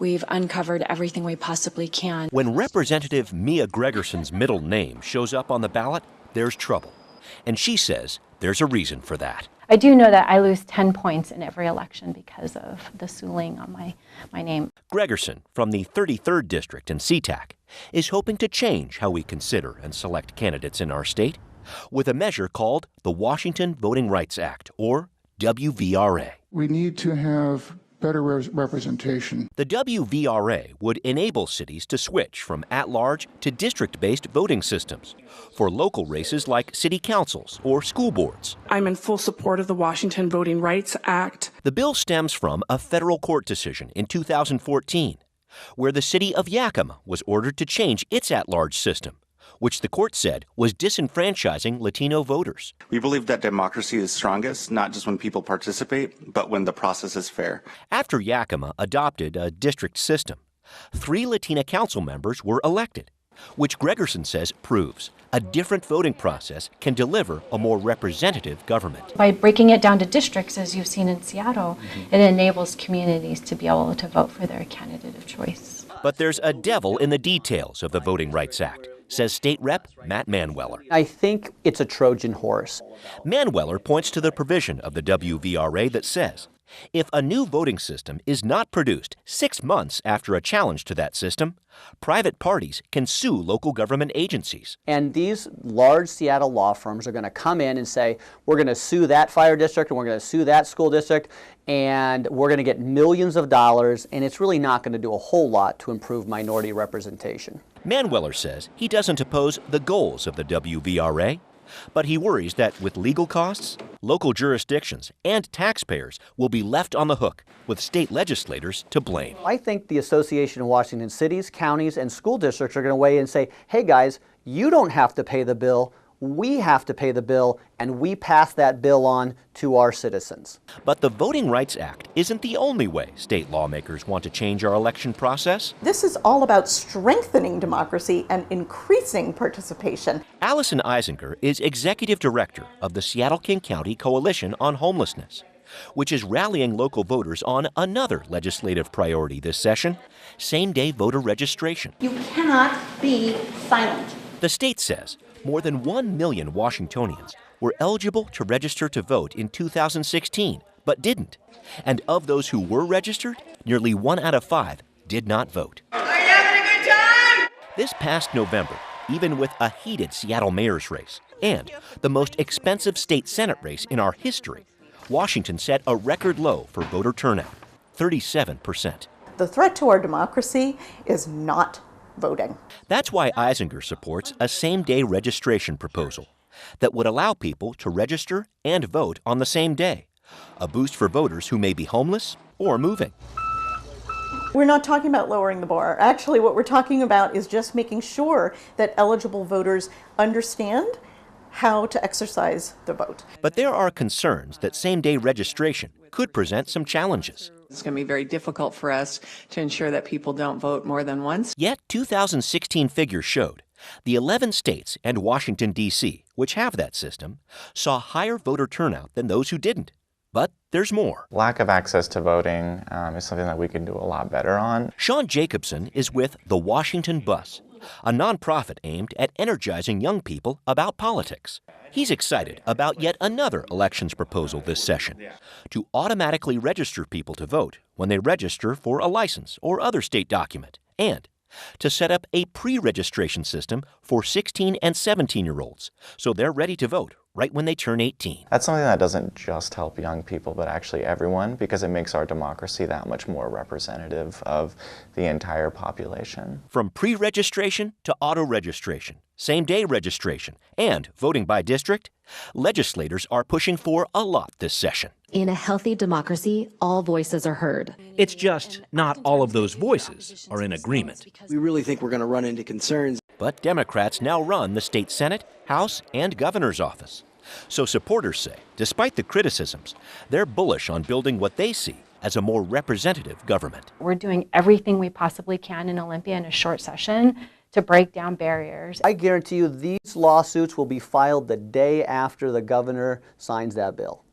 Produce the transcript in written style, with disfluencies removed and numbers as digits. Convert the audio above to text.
We've uncovered everything we possibly can. When Representative Mia Gregerson's middle name shows up on the ballot, there's trouble. And she says there's a reason for that. I do know that I lose 10 points in every election because of the suling on my name. Gregerson, from the 33rd District in SeaTac, is hoping to change how we consider and select candidates in our state with a measure called the Washington Voting Rights Act, or WVRA. We need to have better representation. The WVRA would enable cities to switch from at-large to district-based voting systems for local races like city councils or school boards. I'm in full support of the Washington Voting Rights Act. The bill stems from a federal court decision in 2014, where the city of Yakima was ordered to change its at-large system, which the court said was disenfranchising Latino voters. We believe that democracy is strongest, not just when people participate, but when the process is fair. After Yakima adopted a district system, 3 Latina council members were elected, which Gregerson says proves a different voting process can deliver a more representative government. By breaking it down to districts, as you've seen in Seattle, it enables communities to be able to vote for their candidate of choice. But there's a devil in the details of the Voting Rights Act, says State Rep Matt Manweller. I think it's a Trojan horse. Manweller points to the provision of the WVRA that says if a new voting system is not produced 6 months after a challenge to that system, private parties can sue local government agencies. And these large Seattle law firms are going to come in and say, we're going to sue that fire district and we're going to sue that school district and we're going to get millions of dollars, and it's really not going to do a whole lot to improve minority representation. Manweller says he doesn't oppose the goals of the WVRA, but he worries that with legal costs, local jurisdictions and taxpayers will be left on the hook, with state legislators to blame. I think the Association of Washington Cities, Counties, and School Districts are going to weigh in and say, hey guys, you don't have to pay the bill, we have to pay the bill, and we pass that bill on to our citizens. But the Voting Rights Act isn't the only way state lawmakers want to change our election process. This is all about strengthening democracy and increasing participation. Allison Eisinger is executive director of the Seattle-King County Coalition on Homelessness, which is rallying local voters on another legislative priority this session, same-day voter registration. You cannot be silent. The state says more than 1 million Washingtonians were eligible to register to vote in 2016, but didn't. And of those who were registered, nearly 1 out of 5 did not vote. Are you having a good time? This past November, even with a heated Seattle mayor's race and the most expensive state Senate race in our history, Washington set a record low for voter turnout, 37%. The threat to our democracy is not voting. That's why Eisinger supports a same-day registration proposal that would allow people to register and vote on the same day, a boost for voters who may be homeless or moving. We're not talking about lowering the bar. Actually, what we're talking about is just making sure that eligible voters understand how to exercise the vote. But there are concerns that same-day registration could present some challenges. It's going to be very difficult for us to ensure that people don't vote more than once. Yet 2016 figures showed the 11 states and Washington, D.C., which have that system, saw higher voter turnout than those who didn't. But there's more. Lack of access to voting is something that we can do a lot better on. Sean Jacobson is with the Washington Bus, a nonprofit aimed at energizing young people about politics. He's excited about yet another elections proposal this session, to automatically register people to vote when they register for a license or other state document, and to set up a pre-registration system for 16 and 17-year-olds so they're ready to vote right when they turn 18. That's something that doesn't just help young people, but actually everyone, because it makes our democracy that much more representative of the entire population. From pre-registration to auto-registration, same-day registration, and voting by district, legislators are pushing for a lot this session. In a healthy democracy, all voices are heard. It's just not all of those voices are in agreement. We really think we're going to run into concerns. But Democrats now run the state Senate, House, and governor's office. So supporters say, despite the criticisms, they're bullish on building what they see as a more representative government. We're doing everything we possibly can in Olympia in a short session to break down barriers. I guarantee you these lawsuits will be filed the day after the governor signs that bill.